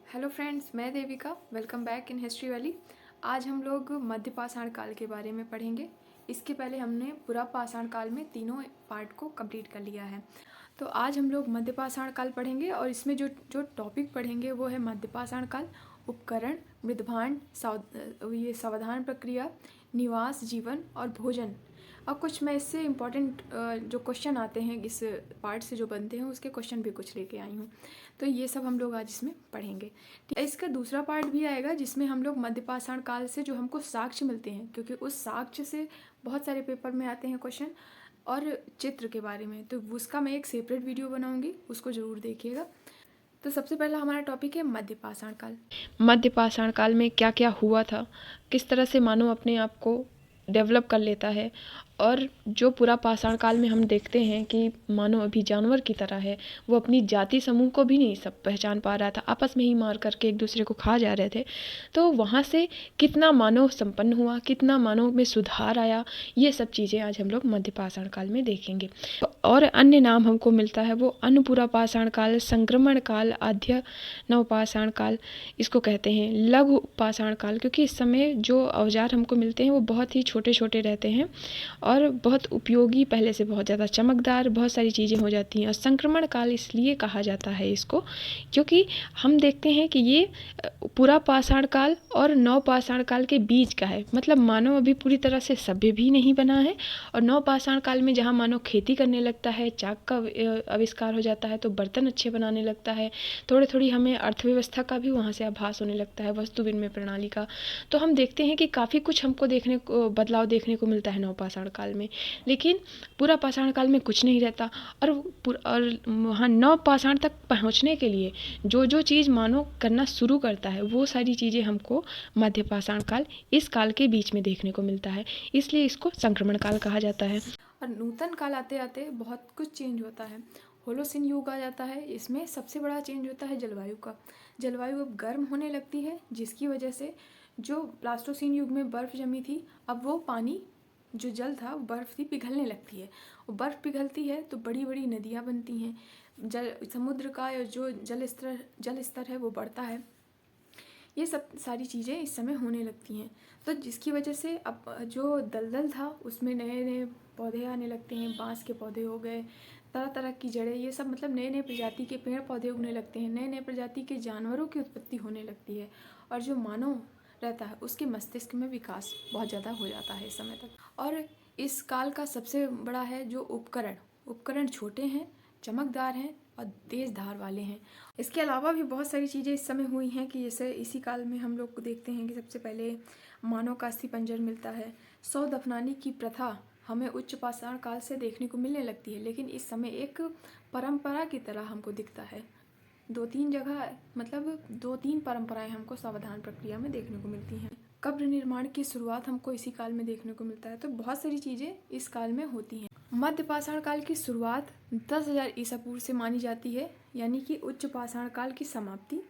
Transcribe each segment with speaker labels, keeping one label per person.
Speaker 1: Hello friends, मैं Devika. Welcome back in history valley. आज हम लोग मध्य पाषाण काल के बारे में पढ़ेंगे। इसके पहले हमने पूरा पाषाण काल में तीनों पार्ट को कंप्लीट कर लिया है। तो आज हम लोग मध्य पाषाण काल पढ़ेंगे और इसमें जो जो टॉपिक पढ़ेंगे वो है मध्य पाषाण काल, उपकरण, मृदभांड, ये सावधान प्रक्रिया, निवास, जीवन और भोजन। और कुछ मैं इससे इम्पॉर्टेंट जो क्वेश्चन आते हैं इस पार्ट से जो बनते हैं उसके क्वेश्चन भी कुछ लेके आई हूँ। तो ये सब हम लोग आज इसमें पढ़ेंगे। ठीक है, इसका दूसरा पार्ट भी आएगा जिसमें हम लोग मध्य पाषाण काल से जो हमको साक्ष्य मिलते हैं, क्योंकि उस साक्ष्य से बहुत सारे पेपर में आते हैं क्वेश्चन, और चित्र के बारे में, तो उसका मैं एक सेपरेट वीडियो बनाऊंगी, उसको ज़रूर देखिएगा। तो सबसे पहला हमारा टॉपिक है मध्य पाषाण काल। मध्य पाषाण काल में क्या क्या हुआ था, किस तरह से मानव अपने आप को डेवलप कर लेता है, और जो पूरा पाषाण काल में हम देखते हैं कि मानव अभी जानवर की तरह है, वो अपनी जाति समूह को भी नहीं सब पहचान पा रहा था, आपस में ही मार करके एक दूसरे को खा जा रहे थे। तो वहाँ से कितना मानव संपन्न हुआ, कितना मानव में सुधार आया, ये सब चीज़ें आज हम लोग मध्य पाषाण काल में देखेंगे। और अन्य नाम हमको मिलता है वो अन्नपूरा पाषाण काल, संक्रमण काल, आद्य नव पाषाण काल इसको कहते हैं, लघु पाषाण काल, क्योंकि इस समय जो औजार हमको मिलते हैं वो बहुत ही छोटे छोटे रहते हैं और बहुत उपयोगी, पहले से बहुत ज़्यादा चमकदार, बहुत सारी चीज़ें हो जाती हैं। और संक्रमण काल इसलिए कहा जाता है इसको क्योंकि हम देखते हैं कि ये पूरा पाषाण काल और नव पाषाण काल के बीच का है। मतलब मानव अभी पूरी तरह से सभ्य भी नहीं बना है, और नव पाषाण काल में जहाँ मानव खेती करने लगता है, चाक का आविष्कार हो जाता है, तो बर्तन अच्छे बनाने लगता है, थोड़ी थोड़ी हमें अर्थव्यवस्था का भी वहाँ से आभास होने लगता है, वस्तु विनिमय प्रणाली का। तो हम देखते हैं कि काफ़ी कुछ हमको देखने को बदलाव देखने को मिलता है नव पाषाण काल में। लेकिन पूरा पाषाण काल में कुछ नहीं रहता, और वहाँ नव पाषाण तक पहुँचने के लिए जो जो चीज़ मानव करना शुरू करता है वो सारी चीज़ें हमको मध्य पाषाण काल, इस काल के बीच में देखने को मिलता है, इसलिए इसको संक्रमण काल कहा जाता है। और नूतन काल आते आते बहुत कुछ चेंज होता है। होलोसिन युग आ जाता है, इसमें सबसे बड़ा चेंज होता है जलवायु का। जलवायु अब गर्म होने लगती है, जिसकी वजह से जो प्लास्टोसीन युग में बर्फ़ जमी थी, अब वो पानी, जो जल था, वो बर्फ़ थी, पिघलने लगती है। और बर्फ़ पिघलती है तो बड़ी बड़ी नदियाँ बनती हैं, जल समुद्र का जो जल स्तर है वो बढ़ता है। ये सब सारी चीज़ें इस समय होने लगती हैं, तो जिसकी वजह से अब जो दलदल था उसमें नए नए पौधे आने लगते हैं, बांस के पौधे हो गए, तरह तरह की जड़ें, ये सब मतलब नए नए प्रजाति के पेड़ पौधे उगने लगते हैं, नए नए प्रजाति के जानवरों की उत्पत्ति होने लगती है, और जो मानव रहता है उसके मस्तिष्क में विकास बहुत ज़्यादा हो जाता है इस समय तक। और इस काल का सबसे बड़ा है जो उपकरण। उपकरण छोटे हैं, चमकदार हैं और तेज धार वाले हैं। इसके अलावा भी बहुत सारी चीज़ें इस समय हुई हैं कि जैसे इसी काल में हम लोग देखते हैं कि सबसे पहले मानव का अस्थिपंजर मिलता है। शव दफनाने की प्रथा हमें उच्च पाषाण काल से देखने को मिलने लगती है, लेकिन इस समय एक परंपरा की तरह हमको दिखता है। दो तीन परंपराएं हमको सावधान प्रक्रिया में देखने को मिलती हैं। कब्र निर्माण की शुरुआत हमको इसी काल में देखने को मिलता है। तो बहुत सारी चीज़ें इस काल में होती हैं। मध्य पाषाण काल की शुरुआत 10,000 ईसा पूर्व से मानी जाती है, यानी कि उच्च पाषाण काल की समाप्ति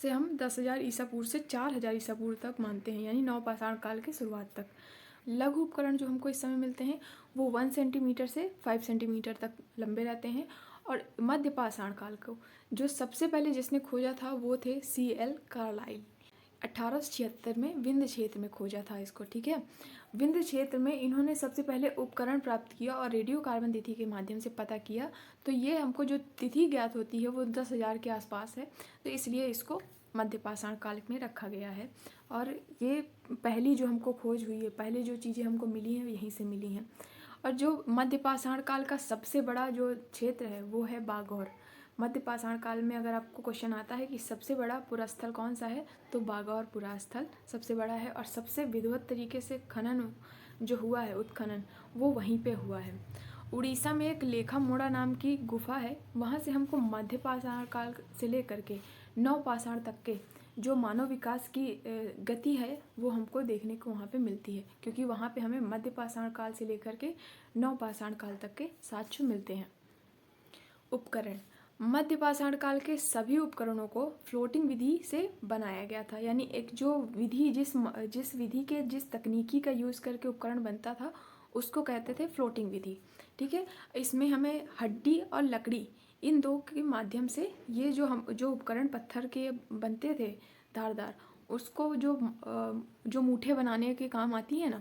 Speaker 1: से हम 10,000 ईसा पूर्व से 4,000 ईसा पूर्व तक मानते हैं, यानी नव पाषाण काल के शुरुआत तक। लघु उपकरण जो हमको इस समय मिलते हैं वो 1 सेंटीमीटर से 5 सेंटीमीटर तक लंबे रहते हैं। और मध्य पाषाण काल को जो सबसे पहले जिसने खोजा था वो थे C.L. कार्लाइल। 1876 में विंध्य क्षेत्र में खोजा था इसको। ठीक है, विंध्य क्षेत्र में इन्होंने सबसे पहले उपकरण प्राप्त किया और रेडियो कार्बन तिथि के माध्यम से पता किया। तो ये हमको जो तिथि ज्ञात होती है वो 10,000 के आसपास है, तो इसलिए इसको मध्य पाषाण काल में रखा गया है। और ये पहली जो हमको खोज हुई है, पहले जो चीज़ें हमको मिली हैं यहीं से मिली हैं। और जो मध्य पाषाण काल का सबसे बड़ा जो क्षेत्र है वो है बागौर। मध्य पाषाण काल में अगर आपको क्वेश्चन आता है कि सबसे बड़ा पुरास्थल कौन सा है, तो बागौर पुरास्थल सबसे बड़ा है, और सबसे विधिवत तरीके से खनन जो हुआ है, उत्खनन, वो वहीं पे हुआ है। उड़ीसा में एक लेखा मोड़ा नाम की गुफा है, वहाँ से हमको मध्य पाषाण काल से लेकर के नव पाषाण तक के जो मानव विकास की गति है वो हमको देखने को वहाँ पे मिलती है, क्योंकि वहाँ पे हमें मध्य पाषाण काल से लेकर के नव पाषाण काल तक के साक्ष्य मिलते हैं। उपकरण। मध्य पाषाण काल के सभी उपकरणों को फ्लोटिंग विधि से बनाया गया था, यानी एक जो विधि जिस विधि के जिस तकनीकी का यूज़ करके उपकरण बनता था उसको कहते थे फ्लोटिंग विधि। ठीक है, इसमें हमें हड्डी और लकड़ी इन दो के माध्यम से ये जो उपकरण पत्थर के बनते थे धारदार, उसको जो मूठे बनाने के काम आती है ना,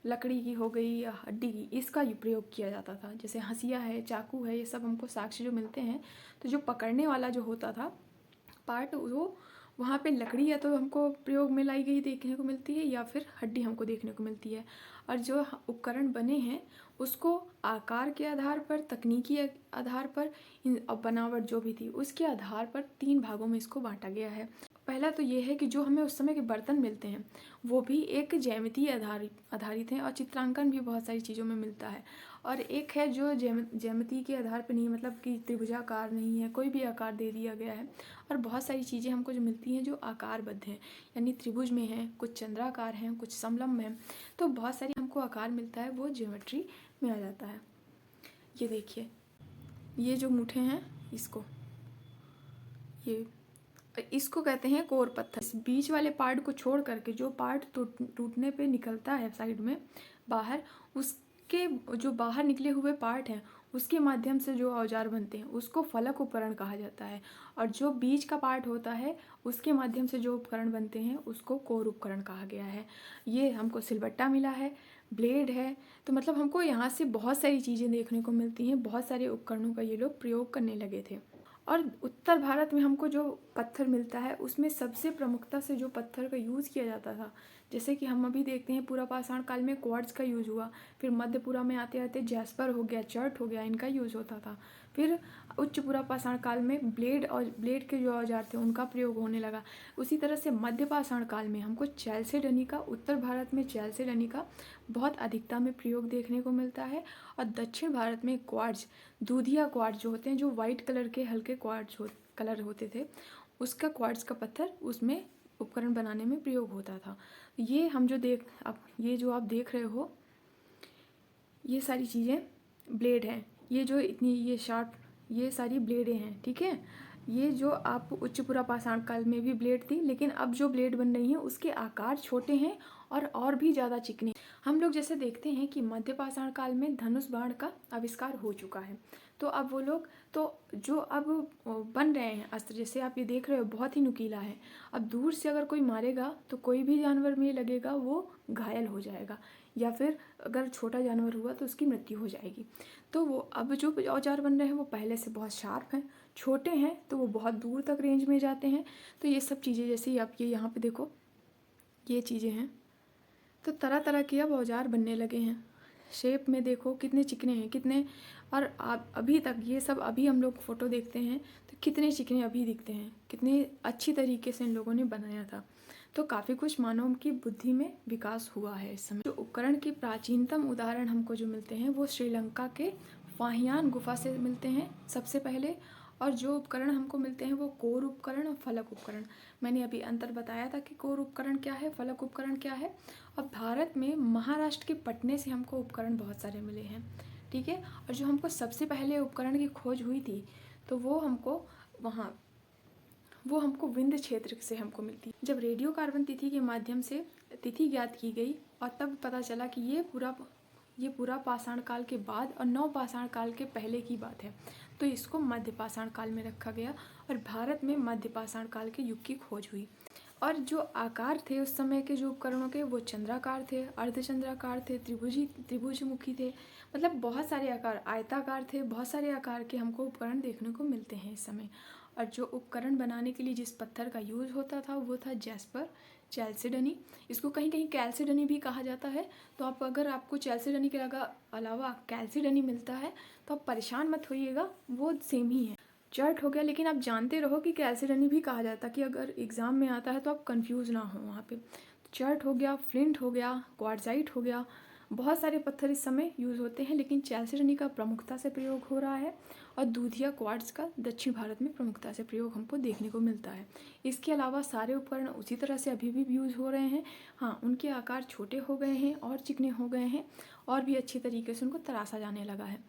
Speaker 1: लकड़ी की हो गई या हड्डी की, इसका प्रयोग किया जाता था। जैसे हंसिया है, चाकू है, ये सब हमको साक्ष्य जो मिलते हैं। तो जो पकड़ने वाला जो होता था पार्ट, वो वहाँ पे लकड़ी या तो हमको प्रयोग में लाई गई देखने को मिलती है या फिर हड्डी हमको देखने को मिलती है। और जो उपकरण बने हैं उसको आकार के आधार पर, तकनीकी आधार पर, बनावट जो भी थी उसके आधार पर 3 भागों में इसको बांटा गया है। पहला तो ये है कि जो हमें उस समय के बर्तन मिलते हैं वो भी एक ज्यामितीय आधारित हैं और चित्रांकन भी बहुत सारी चीज़ों में मिलता है। और एक है जो ज्यामिति के आधार पर नहीं, मतलब कि त्रिभुजाकार नहीं है, कोई भी आकार दे दिया गया है। और बहुत सारी चीज़ें हमको जो मिलती हैं जो आकारबद्ध हैं, यानी त्रिभुज में हैं, कुछ चंद्राकार हैं, कुछ समलंब हैं। तो बहुत सारी हमको आकार मिलता है, वो ज्योमेट्री में आ जाता है। ये देखिए, ये जो मूठे हैं इसको कहते हैं कोर पत्थर। इस बीच वाले पार्ट को छोड़ करके जो पार्ट टूटने पे निकलता है साइड में बाहर, उसके जो बाहर निकले हुए पार्ट हैं उसके माध्यम से जो औजार बनते हैं उसको फलक उपकरण कहा जाता है। और जो बीच का पार्ट होता है उसके माध्यम से जो उपकरण बनते हैं उसको कोर उपकरण कहा गया है। ये हमको सिलबट्टा मिला है, ब्लेड है। तो मतलब हमको यहाँ से बहुत सारी चीज़ें देखने को मिलती हैं, बहुत सारे उपकरणों का ये लोग प्रयोग करने लगे थे। और उत्तर भारत में हमको जो पत्थर मिलता है उसमें सबसे प्रमुखता से जो पत्थर का यूज़ किया जाता था, जैसे कि हम अभी देखते हैं पुरा पाषाण काल में क्वार्ट्ज का यूज़ हुआ, फिर मध्यपुरा में आते आते जैस्पर हो गया, चर्ट हो गया, इनका यूज़ होता था। फिर उच्च पुरा पाषाण काल में ब्लेड के जो औजार थे उनका प्रयोग होने लगा। उसी तरह से मध्य पाषाण काल में हमको चैलसेडनी का, उत्तर भारत में चैलसेडनी का बहुत अधिकता में प्रयोग देखने को मिलता है। और दक्षिण भारत में क्वार्ट्ज, दूधिया क्वार्ट्ज जो होते हैं, जो वाइट कलर के हल्के कलर होते थे, उसका क्वार्ट्ज का पत्थर उसमें उपकरण बनाने में प्रयोग होता था। ये हम जो ये जो आप देख रहे हो, ये सारी चीज़ें ब्लेड हैं। ये जो ये शार्प, ये सारी ब्लेडें हैं, ठीक है। ये जो आप उच्च पुरा पाषाण काल में भी ब्लेड थी, लेकिन अब जो ब्लेड बन रही हैं उसके आकार छोटे हैं और भी ज़्यादा चिकने। हम लोग जैसे देखते हैं कि मध्य पाषाण काल में धनुष बाण का आविष्कार हो चुका है, तो अब वो लोग जो अब बन रहे हैं अस्त्र, जैसे आप ये देख रहे हो बहुत ही नुकीला है। अब दूर से अगर कोई मारेगा तो कोई भी जानवर में लगेगा वो घायल हो जाएगा, या फिर अगर छोटा जानवर हुआ तो उसकी मृत्यु हो जाएगी। तो वो अब जो औजार बन रहे हैं वो पहले से बहुत शार्प हैं, छोटे हैं तो वो बहुत दूर तक रेंज में जाते हैं। तो ये सब चीज़ें, जैसे आप ये यहाँ पे देखो, ये चीज़ें हैं। तो तरह तरह के अब औजार बनने लगे हैं। शेप में देखो कितने चिकने हैं, कितने, और आप अभी तक ये सब, अभी हम लोग फ़ोटो देखते हैं तो कितने चिकने अभी दिखते हैं, कितने अच्छी तरीके से इन लोगों ने बनाया था। तो काफ़ी कुछ मानव की बुद्धि में विकास हुआ है इस समय। जो उपकरण के प्राचीनतम उदाहरण हमको जो मिलते हैं वो श्रीलंका के फाहियान गुफा से मिलते हैं सबसे पहले। और जो उपकरण हमको मिलते हैं वो कोर उपकरण और फलक उपकरण। मैंने अभी अंतर बताया था कि कोर उपकरण क्या है, फलक उपकरण क्या है। और भारत में महाराष्ट्र के पटने से हमको उपकरण बहुत सारे मिले हैं, ठीक है। और जो हमको सबसे पहले उपकरण की खोज हुई थी तो वो हमको विंध्य क्षेत्र से हमको मिलती है। जब रेडियो कार्बन तिथि के माध्यम से तिथि ज्ञात की गई और तब पता चला कि ये पूरा पाषाण काल के बाद और नव पाषाण काल के पहले की बात है, तो इसको मध्य पाषाण काल में रखा गया और भारत में मध्य पाषाण काल के युग की खोज हुई। और जो आकार थे उस समय के जो उपकरणों के, वो चंद्राकार थे, अर्धचंद्राकार थे, त्रिभुजमुखी थे, मतलब बहुत सारे आकार, आयताकार थे, बहुत सारे आकार के हमको उपकरण देखने को मिलते हैं इस समय। और जो उपकरण बनाने के लिए जिस पत्थर का यूज़ होता था वो था जैस्पर, चैलसेडनी। इसको कहीं कहीं कैल्सिडनी भी कहा जाता है। तो अगर आपको चैलसेडनी के अलावा कैल्सिडनी मिलता है तो आप परेशान मत होइएगा, वो सेम ही है। चर्ट हो गया, लेकिन आप जानते रहो कि कैल्सिडनी भी कहा जाता है, कि अगर एग्ज़ाम में आता है तो आप कंफ्यूज ना हो वहाँ पे। चर्ट हो गया, फ्लिंट हो गया, क्वार्ट्जाइट हो गया, बहुत सारे पत्थर इस समय यूज़ होते हैं, लेकिन चैलसेडनी का प्रमुखता से प्रयोग हो रहा है। और दूधिया क्वार्ट्ज का दक्षिण भारत में प्रमुखता से प्रयोग हमको देखने को मिलता है। इसके अलावा सारे उपकरण उसी तरह से अभी भी यूज़ हो रहे हैं। हाँ, उनके आकार छोटे हो गए हैं और चिकने हो गए हैं, और भी अच्छी तरीके से उनको तराशा जाने लगा है।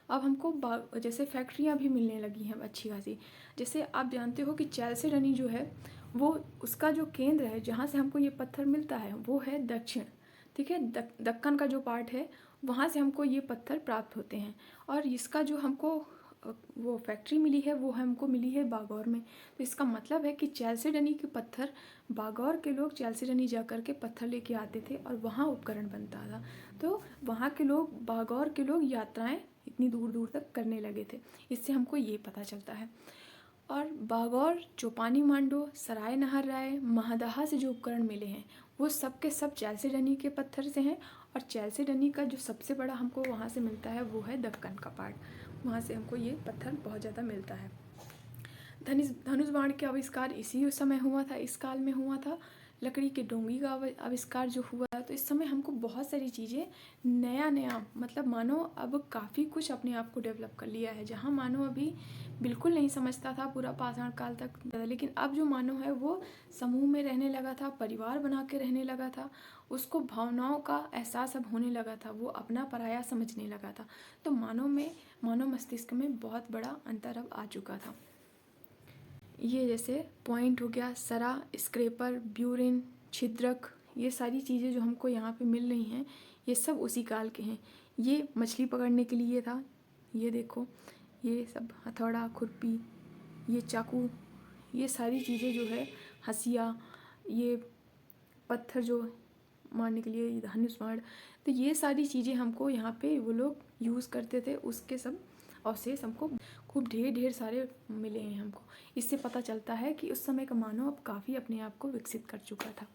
Speaker 1: अब हमको जैसे फैक्ट्रियाँ भी मिलने लगी हैं अच्छी खासी। जैसे आप जानते हो कि चैलसेडनी जो है वो, उसका जो केंद्र है जहाँ से हमको ये पत्थर मिलता है वो है दक्षिण, ठीक है। दक्कन का जो पार्ट है वहाँ से हमको ये पत्थर प्राप्त होते हैं। और इसका जो हमको वो फैक्ट्री मिली है वो हमको मिली है बागौर में। तो इसका मतलब है कि चैल्सिडनी के पत्थर, बागौर के लोग चैल्सिडनी जा कर के पत्थर लेके आते थे और वहाँ उपकरण बनता था। तो वहाँ के लोग, बागौर के लोग यात्राएं इतनी दूर दूर तक करने लगे थे, इससे हमको ये पता चलता है। और बागौर, चोपानी मांडो, सराय नहर राय, महदहा से जो उपकरण मिले हैं वो सब के सब चैल्सिडनी के पत्थर से हैं। और चैल्सिडनी का जो सबसे बड़ा हमको वहाँ से मिलता है वो है दक्कन का पार्ट, वहाँ से हमको ये पत्थर बहुत ज़्यादा मिलता है। धनुष बाण के आविष्कार इसी समय हुआ था, इस काल में हुआ था। लकड़ी के डोंगी का आविष्कार जो हुआ, तो इस समय हमको बहुत सारी चीज़ें नया नया, मतलब मानो अब काफ़ी कुछ अपने आप को डेवलप कर लिया है। जहाँ मानो अभी बिल्कुल नहीं समझता था पूरा पाषाण काल तक, लेकिन अब जो मानो है वो समूह में रहने लगा था, परिवार बना के रहने लगा था, उसको भावनाओं का एहसास अब होने लगा था, वो अपना पराया समझने लगा था। तो मानव मस्तिष्क में बहुत बड़ा अंतर अब आ चुका था। ये जैसे पॉइंट हो गया, सरा, स्क्रैपर, ब्यूरिन, छिद्रक, ये सारी चीज़ें जो हमको यहाँ पे मिल रही हैं ये सब उसी काल के हैं। ये मछली पकड़ने के लिए था, ये देखो, ये सब हथौड़ा, खुरपी, ये चाकू, ये सारी चीज़ें जो है, हंसिया, ये पत्थर जो मारने के लिए, धनुष बाण, तो ये सारी चीज़ें हमको यहाँ पे वो लोग यूज़ करते थे, उसके सब अवशेष हमको खूब ढेर सारे मिले हैं हमको। इससे पता चलता है कि उस समय का मानव अब काफ़ी अपने आप को विकसित कर चुका था।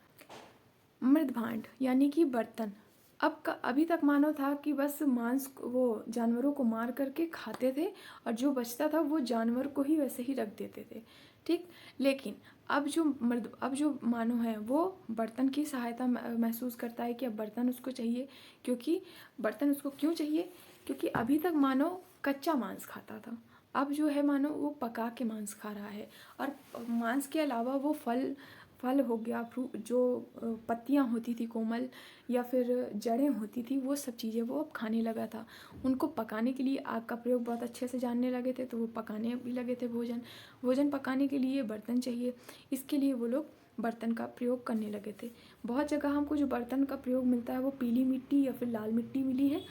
Speaker 1: मृद भांड यानी कि बर्तन। अभी तक मानव था कि बस मांस वो जानवरों को मार करके खाते थे और जो बचता था वो जानवर को ही वैसे ही रख देते थे, ठीक। लेकिन अब जो मानव है वो बर्तन की सहायता महसूस करता है कि अब बर्तन उसको चाहिए। क्योंकि बर्तन उसको क्यों चाहिए? क्योंकि अभी तक मानव कच्चा मांस खाता था, अब जो है मानो वो पका के मांस खा रहा है। और मांस के अलावा वो फल हो गया, फ्रूट, जो पत्तियां होती थी कोमल, या फिर जड़ें होती थी, वो सब चीज़ें वो अब खाने लगा था। उनको पकाने के लिए आग का प्रयोग बहुत अच्छे से जानने लगे थे, तो वो पकाने भी लगे थे भोजन पकाने के लिए बर्तन चाहिए, इसके लिए वो लोग बर्तन का प्रयोग करने लगे थे। बहुत जगह हमको जो बर्तन का प्रयोग मिलता है वो पीली मिट्टी या फिर लाल मिट्टी मिली है,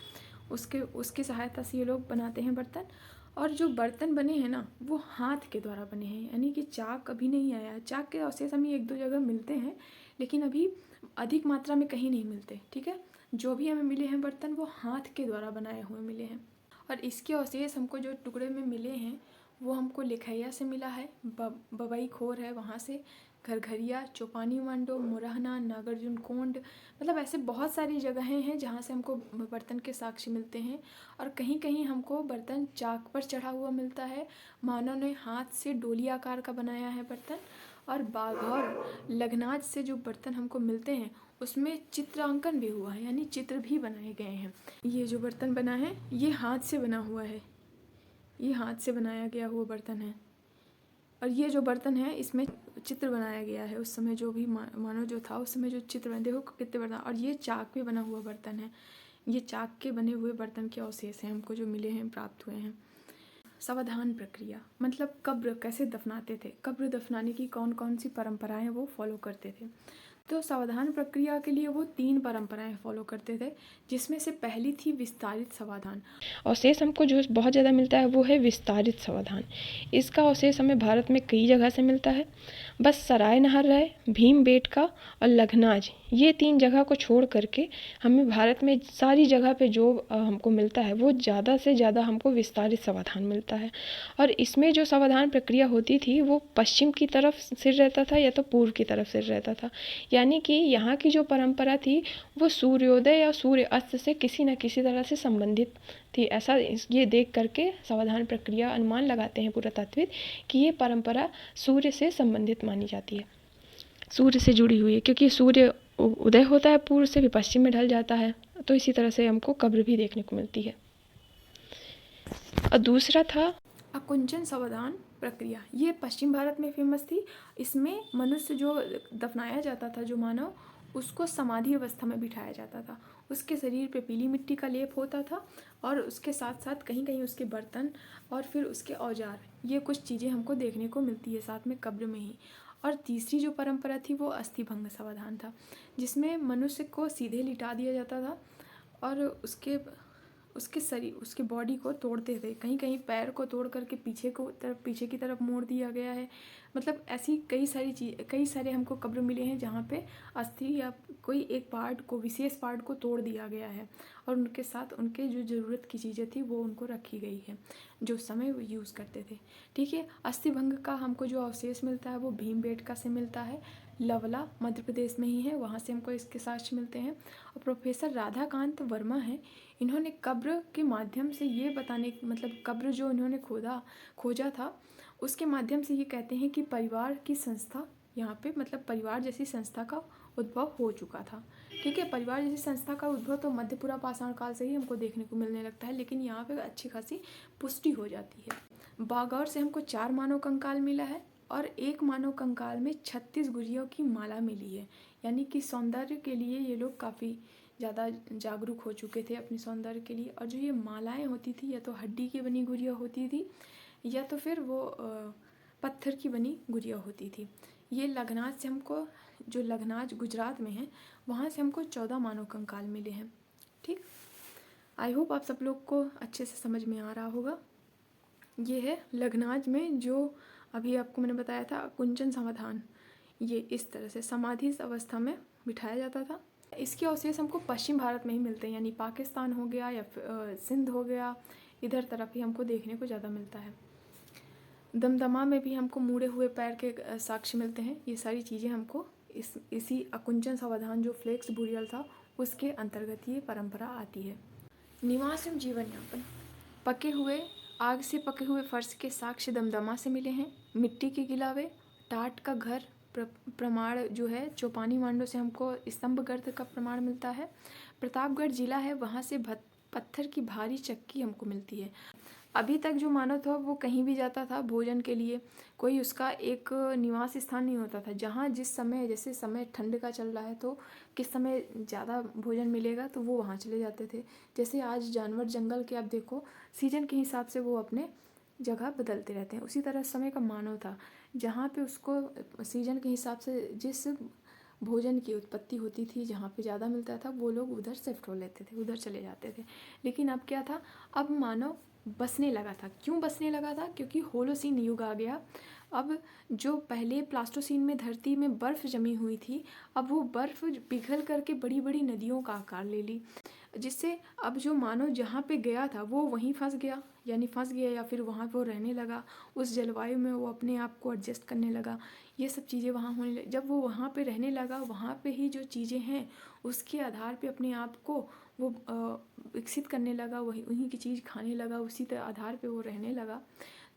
Speaker 1: उसके सहायता से ये लोग बनाते हैं बर्तन। और जो बर्तन बने हैं ना वो हाथ के द्वारा बने हैं, यानी कि चाक अभी नहीं आया है। चाक के अवशेष हमें 1-2 जगह मिलते हैं, लेकिन अभी अधिक मात्रा में कहीं नहीं मिलते, ठीक है। जो भी हमें मिले हैं बर्तन वो हाथ के द्वारा बनाए हुए मिले हैं। और इसके अवशेष हमको जो टुकड़े में मिले हैं वो हमको लिखैया से मिला है, बबई खोर है वहाँ से, घरघरिया, चौपानी मांडो, मुरहना, नागार्जुन कोंड, मतलब ऐसे बहुत सारी जगहें हैं जहाँ से हमको बर्तन के साक्ष्य मिलते हैं। और कहीं कहीं हमको बर्तन चाक पर चढ़ा हुआ मिलता है, मानव ने हाथ से डोली आकार का बनाया है बर्तन। और बाघौर, लघनाज से जो बर्तन हमको मिलते हैं उसमें चित्रांकन भी हुआ है, यानी चित्र भी बनाए गए हैं। ये जो बर्तन बना है ये हाथ से बना हुआ है, ये हाथ से बनाया गया हुआ बर्तन है। और ये जो बर्तन है इसमें चित्र बनाया गया है, उस समय जो भी मानव जो था उस समय जो चित्र बने, देखो कितने बर्तन। और ये चाक पे बना हुआ बर्तन है, ये चाक के बने हुए बर्तन के अवशेष हैं हमको जो मिले हैं, प्राप्त हुए हैं। सावधान प्रक्रिया मतलब कब्र कैसे दफनाते थे, कब्र दफनाने की कौन कौन सी परंपराएं वो फॉलो करते थे। तो सावधान प्रक्रिया के लिए वो 3 परंपराएं फॉलो करते थे, जिसमें से पहली थी विस्तारित सावधान।
Speaker 2: अवशेष हमको जो बहुत ज़्यादा मिलता है वो है विस्तारित सावधान। इसका अवशेष हमें भारत में कई जगह से मिलता है। बस सराय नहर राय, भीमबेटका और लखनाज, ये 3 जगह को छोड़ करके हमें भारत में सारी जगह पे जो हमको मिलता है वो ज़्यादा से ज़्यादा हमको विस्तारित सावधान मिलता है। और इसमें जो सावधान प्रक्रिया होती थी वो पश्चिम की तरफ सिर रहता था या तो पूर्व की तरफ सिर रहता था। यानी कि यहाँ की जो परंपरा थी वो सूर्योदय या सूर्य अस्त से किसी न किसी तरह से संबंधित थी। ऐसा ये देख करके सावधान प्रक्रिया अनुमान लगाते हैं पुरातात्विक कि ये परंपरा सूर्य से संबंधित मानी जाती है, सूर्य से जुड़ी हुई है, क्योंकि सूर्य उदय होता है पूर्व से, भी पश्चिम में ढल जाता है। तो इसी तरह से हमको कब्र भी देखने को मिलती है। और दूसरा था
Speaker 1: अकुंचन सावधान प्रक्रिया, ये पश्चिम भारत में फेमस थी। इसमें मनुष्य जो दफनाया जाता था, जो मानव, उसको समाधि अवस्था में बिठाया जाता था। उसके शरीर पे पीली मिट्टी का लेप होता था और उसके साथ साथ कहीं कहीं उसके बर्तन और फिर उसके औजार, ये कुछ चीज़ें हमको देखने को मिलती है साथ में कब्र में ही। और तीसरी जो परंपरा थी वो अस्थिभंग समाधान था, जिसमें मनुष्य को सीधे लिटा दिया जाता था और उसके शरीर, उसके बॉडी को तोड़ते थे। कहीं कहीं पैर को तोड़ करके पीछे की तरफ मोड़ दिया गया है। मतलब ऐसी कई सारे हमको कब्र मिले हैं जहाँ पे अस्थि या कोई एक पार्ट को, विशेष पार्ट को तोड़ दिया गया है और उनके साथ उनके जो ज़रूरत की चीज़ें थी वो उनको रखी गई है जो उस समय वो यूज़ करते थे। ठीक है, अस्थि भंग का हमको जो अवशेष मिलता है वो भीमबेटका से मिलता है। लवला मध्य प्रदेश में ही है, वहाँ से हमको इसके साक्ष्य मिलते हैं। और प्रोफेसर राधाकांत वर्मा हैं, इन्होंने कब्र के माध्यम से ये बताने, मतलब कब्र जो इन्होंने खोजा था उसके माध्यम से ये कहते हैं कि परिवार की संस्था यहाँ पे, मतलब परिवार जैसी संस्था का उद्भव हो चुका था। ठीक है, परिवार जैसी संस्था का उद्भव तो मध्यपुरा पाषाण काल से ही हमको देखने को मिलने लगता है, लेकिन यहाँ पे अच्छी खासी पुष्टि हो जाती है। बागौर से हमको 4 मानव कंकाल मिला है और एक मानव कंकाल में 36 गुड़ियों की माला मिली है। यानी कि सौंदर्य के लिए ये लोग काफ़ी ज़्यादा जागरूक हो चुके थे अपने सौंदर्य के लिए। और जो ये मालाएं होती थी या तो हड्डी की बनी गुड़िया होती थी या तो फिर वो पत्थर की बनी गुड़िया होती थी। ये लखनाज से हमको, जो लखनाज गुजरात में है, वहाँ से हमको 14 मानव कंकाल मिले हैं। ठीक, आई होप आप सब लोग को अच्छे से समझ में आ रहा होगा। ये है लखनाज में जो अभी आपको मैंने बताया था कुंचन समाधान, ये इस तरह से समाधि अवस्था में बिठाया जाता था। इसके अवशेष हमको पश्चिम भारत में ही मिलते हैं, यानी पाकिस्तान हो गया या सिंध हो गया, इधर तरफ ही हमको देखने को ज़्यादा मिलता है। दमदमा में भी हमको मुड़े हुए पैर के साक्ष्य मिलते हैं। ये सारी चीज़ें हमको इसी अकुंचन समाधान जो फ्लेक्स बुरियल था उसके अंतर्गत ये परंपरा आती है। निवास एवं जीवन यापन, आग से पके हुए फर्श के साक्ष्य दमदमा से मिले हैं। मिट्टी के गिलावे, टाट का घर प्रमाण जो है चौपानी मांडो से हमको स्तंभ गर्त का प्रमाण मिलता है। प्रतापगढ़ जिला है, वहाँ से पत्थर की भारी चक्की हमको मिलती है। अभी तक जो मानव था वो कहीं भी जाता था भोजन के लिए, कोई उसका एक निवास स्थान नहीं होता था। जहाँ जिस समय, जैसे समय ठंड का चल रहा है तो किस समय ज़्यादा भोजन मिलेगा तो वो वहाँ चले जाते थे। जैसे आज जानवर जंगल के आप देखो सीजन के हिसाब से वो अपने जगह बदलते रहते हैं, उसी तरह समय का मानव था। जहाँ पे उसको सीजन के हिसाब से जिस भोजन की उत्पत्ति होती थी, जहाँ पे ज़्यादा मिलता था, वो लोग उधर शिफ्ट हो लेते थे, उधर चले जाते थे। लेकिन अब क्या था, अब मानव बसने लगा था। क्यों बसने लगा था? क्योंकि होलोसीन युग आ गया। अब जो पहले प्लास्टोसीन में धरती में बर्फ़ जमी हुई थी, अब वो बर्फ़ पिघल करके बड़ी बड़ी नदियों का आकार ले ली, जिससे अब जो मानव जहाँ पे गया था वो वहीं फंस गया, या फिर वहाँ पे वो रहने लगा। उस जलवायु में वो अपने आप को एडजस्ट करने लगा। ये सब चीज़ें वहाँ होने लगी। जब वो वहाँ पे रहने लगा, वहाँ पे ही जो चीज़ें हैं उसके आधार पे अपने आप को वो विकसित करने लगा, उन्हीं की चीज़ खाने लगा, उसी आधार पे वो रहने लगा।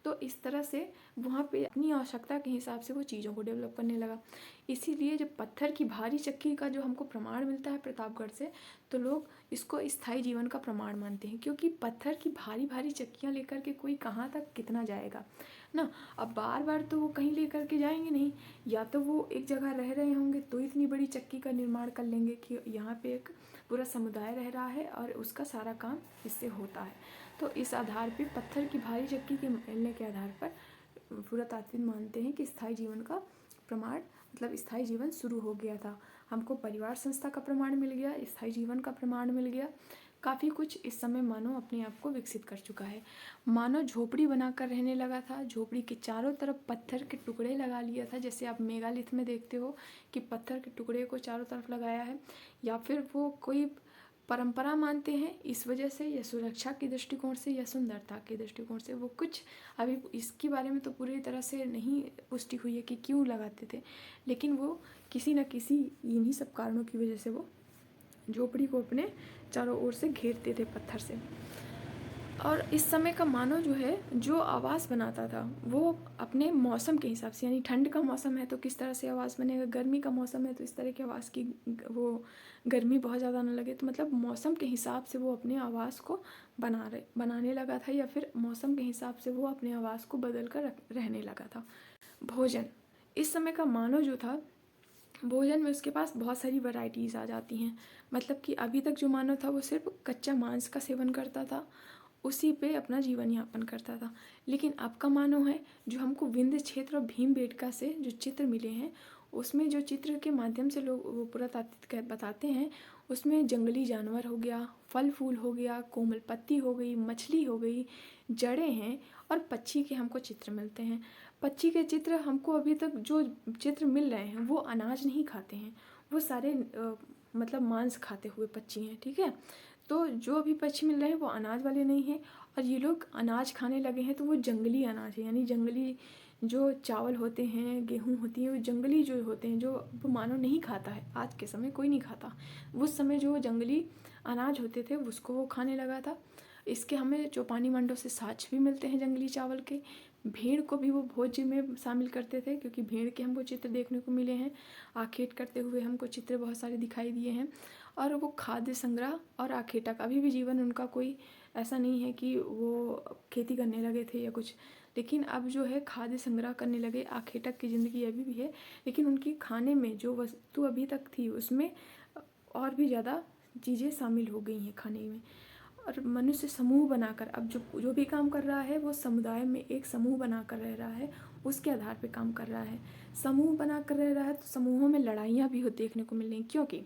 Speaker 1: तो इस तरह से वहाँ पे अपनी आवश्यकता के हिसाब से वो चीज़ों को डेवलप करने लगा। इसीलिए जब पत्थर की भारी चक्की का जो हमको प्रमाण मिलता है प्रतापगढ़ से, तो लोग इसको स्थायी जीवन का प्रमाण मानते हैं, क्योंकि पत्थर की भारी भारी चक्कियाँ लेकर के कोई कहाँ तक कितना जाएगा ना। अब बार बार तो वो कहीं लेकर के जाएंगे नहीं, या तो वो एक जगह रह रहे होंगे तो इतनी बड़ी चक्की का निर्माण कर लेंगे कि यहाँ पे एक पूरा समुदाय रह रहा है और उसका सारा काम इससे होता है। तो इस आधार पे पत्थर की भारी चक्की के मिलने के आधार पर पुरातात्विक मानते हैं कि स्थायी जीवन का प्रमाण, मतलब स्थायी जीवन शुरू हो गया था। हमको परिवार संस्था का प्रमाण मिल गया, स्थायी जीवन का प्रमाण मिल गया, काफ़ी कुछ इस समय मानव अपने आप को विकसित कर चुका है। मानव झोपड़ी बनाकर रहने लगा था। झोपड़ी के चारों तरफ पत्थर के टुकड़े लगा लिया था, जैसे आप मेगालिथ में देखते हो कि पत्थर के टुकड़े को चारों तरफ लगाया है। या फिर वो कोई परंपरा मानते हैं इस वजह से, या सुरक्षा के दृष्टिकोण से, या सुंदरता के दृष्टिकोण से, वो कुछ अभी इसके बारे में तो पूरी तरह से नहीं पुष्टि हुई है कि क्यों लगाते थे, लेकिन वो किसी न किसी इन्हीं सब कारणों की वजह से वो झोपड़ी को अपने चारों ओर से घेरते थे पत्थर से। और इस समय का मानव जो है, जो आवास बनाता था वो अपने मौसम के हिसाब से, यानी ठंड का मौसम है तो किस तरह से आवास बनेगा, गर्मी का मौसम है तो इस तरह के आवास की, वो गर्मी बहुत ज़्यादा ना लगे, तो मतलब मौसम के हिसाब से वो अपने आवास को बनाने लगा था, या फिर मौसम के हिसाब से वो अपने आवास को बदल कर रहने लगा था। भोजन, इस समय का मानव जो था, भोजन में उसके पास बहुत सारी वैरायटीज़ आ जाती हैं। मतलब कि अभी तक जो मानव था वो सिर्फ कच्चा मांस का सेवन करता था उसी पे अपना जीवन यापन करता था। लेकिन अब का मानो है जो हमको विंध्य क्षेत्र और भीमबेटका से जो चित्र मिले हैं, उसमें जो चित्र के माध्यम से लोग वो पुरातात्विक बताते हैं, उसमें जंगली जानवर हो गया, फल फूल हो गया, कोमल पत्ती हो गई, मछली हो गई, जड़ें हैं और पक्षी के हमको चित्र मिलते हैं। पक्षी के चित्र हमको अभी तक जो चित्र मिल रहे हैं वो अनाज नहीं खाते हैं, वो सारे मतलब मांस खाते हुए पक्षी हैं, ठीक है। तो जो अभी पक्षी मिल रहे हैं वो अनाज वाले नहीं हैं, और ये लोग अनाज खाने लगे हैं तो वो जंगली अनाज है, यानी जंगली जो चावल होते हैं, गेहूँ होती है, वो जंगली जो होते हैं, जो वो मानव नहीं खाता है, आज के समय कोई नहीं खाता। उस समय जो जंगली अनाज होते थे उसको वो खाने लगा था। इसके हमें चौपानी मंडों से साक्ष्य भी मिलते हैं जंगली चावल के। भेड़ को भी वो भोज्य में शामिल करते थे, क्योंकि भेड़ के हमको चित्र देखने को मिले हैं, आखेट करते हुए हमको चित्र बहुत सारे दिखाई दिए हैं। और वो खाद्य संग्रह और आखेटक, अभी भी जीवन उनका कोई ऐसा नहीं है कि वो खेती करने लगे थे या कुछ, लेकिन अब जो है खाद्य संग्रह करने लगे। आखेटक की ज़िंदगी अभी भी है, लेकिन उनकी खाने में जो वस्तु अभी तक थी उसमें और भी ज़्यादा चीज़ें शामिल हो गई हैं खाने में। और मनुष्य समूह बनाकर अब जो भी काम कर रहा है वो समुदाय में एक समूह बनाकर रह रहा है, उसके आधार पे काम कर रहा है। समूह बनाकर रह रहा है तो समूहों में लड़ाइयाँ भी हो देखने को मिल रही, क्योंकि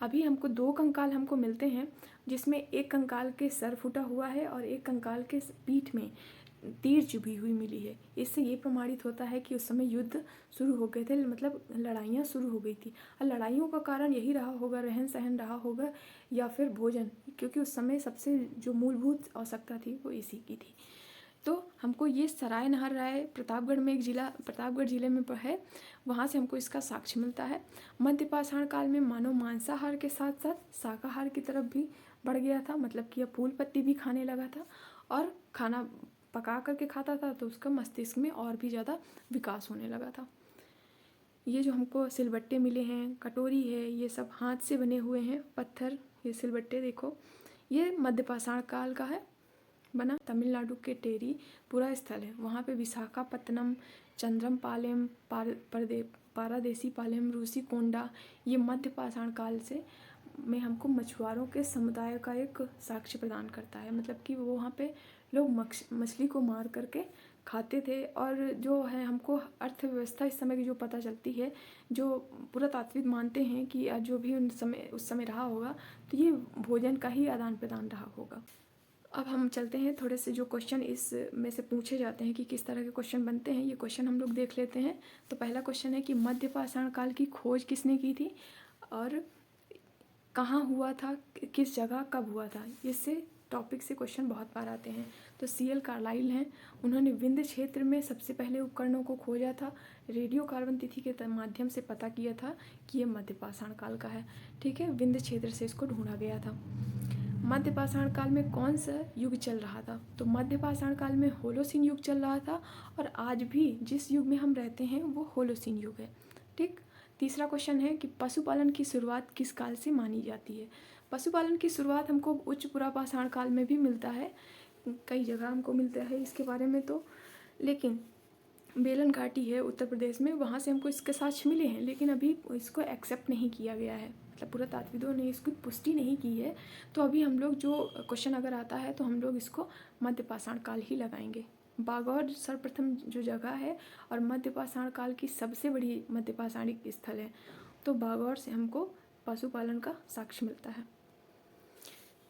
Speaker 1: अभी हमको 2 कंकाल हमको मिलते हैं, जिसमें एक कंकाल के सर फूटा हुआ है और एक कंकाल के पीठ में तीर चुभी हुई मिली है। इससे ये प्रमाणित होता है कि उस समय युद्ध शुरू हो गए थे, मतलब लड़ाइयाँ शुरू हो गई थी। और लड़ाइयों का कारण यही रहा होगा, रहन सहन रहा होगा, या फिर भोजन, क्योंकि उस समय सबसे जो मूलभूत आवश्यकता थी वो इसी की थी। तो हमको ये सराय नहर राय प्रतापगढ़ में एक ज़िला, प्रतापगढ़ ज़िले में है, वहाँ से हमको इसका साक्ष्य मिलता है। मध्य पाषाण काल में मानव मांसाहार के साथ साथ शाकाहार की तरफ भी बढ़ गया था, मतलब कि अब फूल पत्ती भी खाने लगा था और खाना पका करके खाता था, तो उसका मस्तिष्क में और भी ज़्यादा विकास होने लगा था। ये जो हमको सिलबट्टे मिले हैं, कटोरी है, ये सब हाथ से बने हुए हैं पत्थर, ये सिलबट्टे देखो, ये मध्य पाषाण काल का है बना। तमिलनाडु के टेरी पूरा स्थल है, वहाँ पे विशाखापत्तनम, चंद्रमपालयम, पारादेसी पालयम, रूसी कोंडा, ये मध्य पाषाण काल से में हमको मछुआरों के समुदाय का एक साक्ष्य प्रदान करता है। मतलब कि वो वहाँ पे लोग मछली को मार करके खाते थे। और जो है हमको अर्थव्यवस्था इस समय की जो पता चलती है, जो पुरातात्विक मानते हैं कि जो भी उस समय रहा होगा, तो ये भोजन का ही आदान प्रदान रहा होगा। अब हम चलते हैं थोड़े से जो क्वेश्चन इस में से पूछे जाते हैं कि किस तरह के क्वेश्चन बनते हैं, ये क्वेश्चन हम लोग देख लेते हैं। तो पहला क्वेश्चन है कि मध्य पाषाण काल की खोज किसने की थी और कहाँ हुआ था, किस जगह कब हुआ था। इससे टॉपिक से क्वेश्चन बहुत बार आते हैं। तो CL कार्लाइल हैं, उन्होंने विंध्य क्षेत्र में सबसे पहले उपकरणों को खोजा था, रेडियो कार्बन तिथि के माध्यम से पता किया था कि ये मध्य पाषाण काल का है, ठीक है। विंध्य क्षेत्र से इसको ढूंढा गया था। मध्य पाषाण काल में कौन सा युग चल रहा था, तो मध्य पाषाण काल में होलोसीन युग चल रहा था, और आज भी जिस युग में हम रहते हैं वो होलोसीन युग है, ठीक। तीसरा क्वेश्चन है कि पशुपालन की शुरुआत किस काल से मानी जाती है। पशुपालन की शुरुआत हमको उच्च पुरापाषाण काल में भी मिलता है, कई जगह हमको मिलता है इसके बारे में, तो लेकिन बेलन घाटी है उत्तर प्रदेश में, वहाँ से हमको इसके साक्ष्य मिले हैं, लेकिन अभी इसको एक्सेप्ट नहीं किया गया है, मतलब पुरातात्विदों ने इसकी पुष्टि नहीं की है। तो अभी हम लोग जो क्वेश्चन अगर आता है तो हम लोग इसको मध्य पाषाण काल ही लगाएंगे। बागौर सर्वप्रथम जो जगह है और मध्य पाषाण काल की सबसे बड़ी मध्य पाषाणिक स्थल है, तो बागौर से हमको पशुपालन का साक्ष्य मिलता है।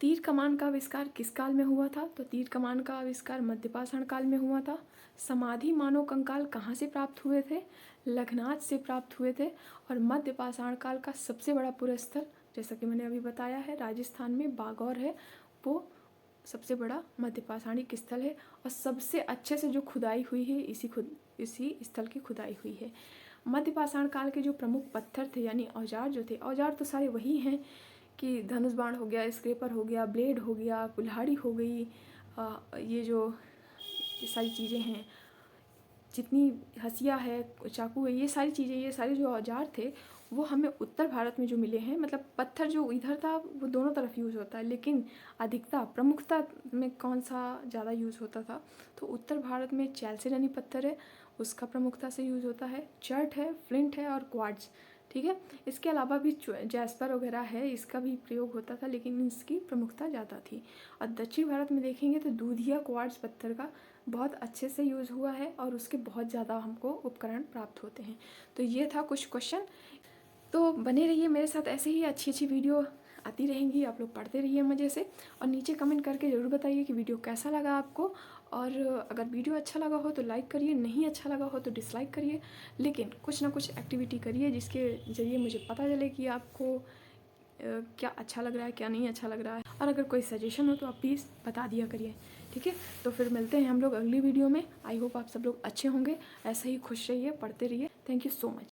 Speaker 1: तीर कमान का आविष्कार किस काल में हुआ था, तो तीर कमान का आविष्कार मध्य पाषाण काल में हुआ था। समाधि मानव कंकाल कहाँ से प्राप्त हुए थे, लखनाज से प्राप्त हुए थे। और मध्य पाषाण काल का सबसे बड़ा पुरस्थल, जैसा कि मैंने अभी बताया है, राजस्थान में बागौर है, वो सबसे बड़ा मध्य पाषाणिक स्थल है। और सबसे अच्छे से जो खुदाई हुई है इसी स्थल की खुदाई हुई है। मध्य पाषाण काल के जो प्रमुख पत्थर थे, यानी औजार जो थे, औजार तो सारे वही हैं कि धनुष बाण हो गया, स्क्रेपर हो गया, ब्लेड हो गया, कुल्हाड़ी हो गई, ये सारी चीज़ें हैं, जितनी हसिया है, चाकू है, ये सारी चीज़ें, ये सारे जो औजार थे वो हमें उत्तर भारत में जो मिले हैं। मतलब पत्थर जो इधर था वो दोनों तरफ यूज़ होता है, लेकिन अधिकता प्रमुखता में कौन सा ज़्यादा यूज़ होता था, तो उत्तर भारत में चैल्सिडनी पत्थर है, उसका प्रमुखता से यूज़ होता है। चर्ट है, फ्लिंट है और क्वार्ट्ज, ठीक है। इसके अलावा भी जैस्पर वगैरह है, इसका भी प्रयोग होता था, लेकिन इसकी प्रमुखता ज़्यादा थी। और दक्षिण भारत में देखेंगे तो दूधिया क्वार्ट्ज पत्थर का बहुत अच्छे से यूज़ हुआ है और उसके बहुत ज़्यादा हमको उपकरण प्राप्त होते हैं। तो ये था कुछ क्वेश्चन। तो बने रहिए मेरे साथ, ऐसे ही अच्छी अच्छी वीडियो आती रहेंगी, आप लोग पढ़ते रहिए मज़े से। और नीचे कमेंट करके ज़रूर बताइए कि वीडियो कैसा लगा आपको। और अगर वीडियो अच्छा लगा हो तो लाइक करिए, नहीं अच्छा लगा हो तो डिसलाइक करिए, लेकिन कुछ ना कुछ एक्टिविटी करिए जिसके ज़रिए मुझे पता चले कि आपको क्या अच्छा लग रहा है, क्या नहीं अच्छा लग रहा है। और अगर कोई सजेशन हो तो आप प्लीज़ बता दिया करिए, ठीक है। तो फिर मिलते हैं हम लोग अगली वीडियो में। आई होप आप सब लोग अच्छे होंगे, ऐसे ही खुश रहिए, पढ़ते रहिए। Thank you so much.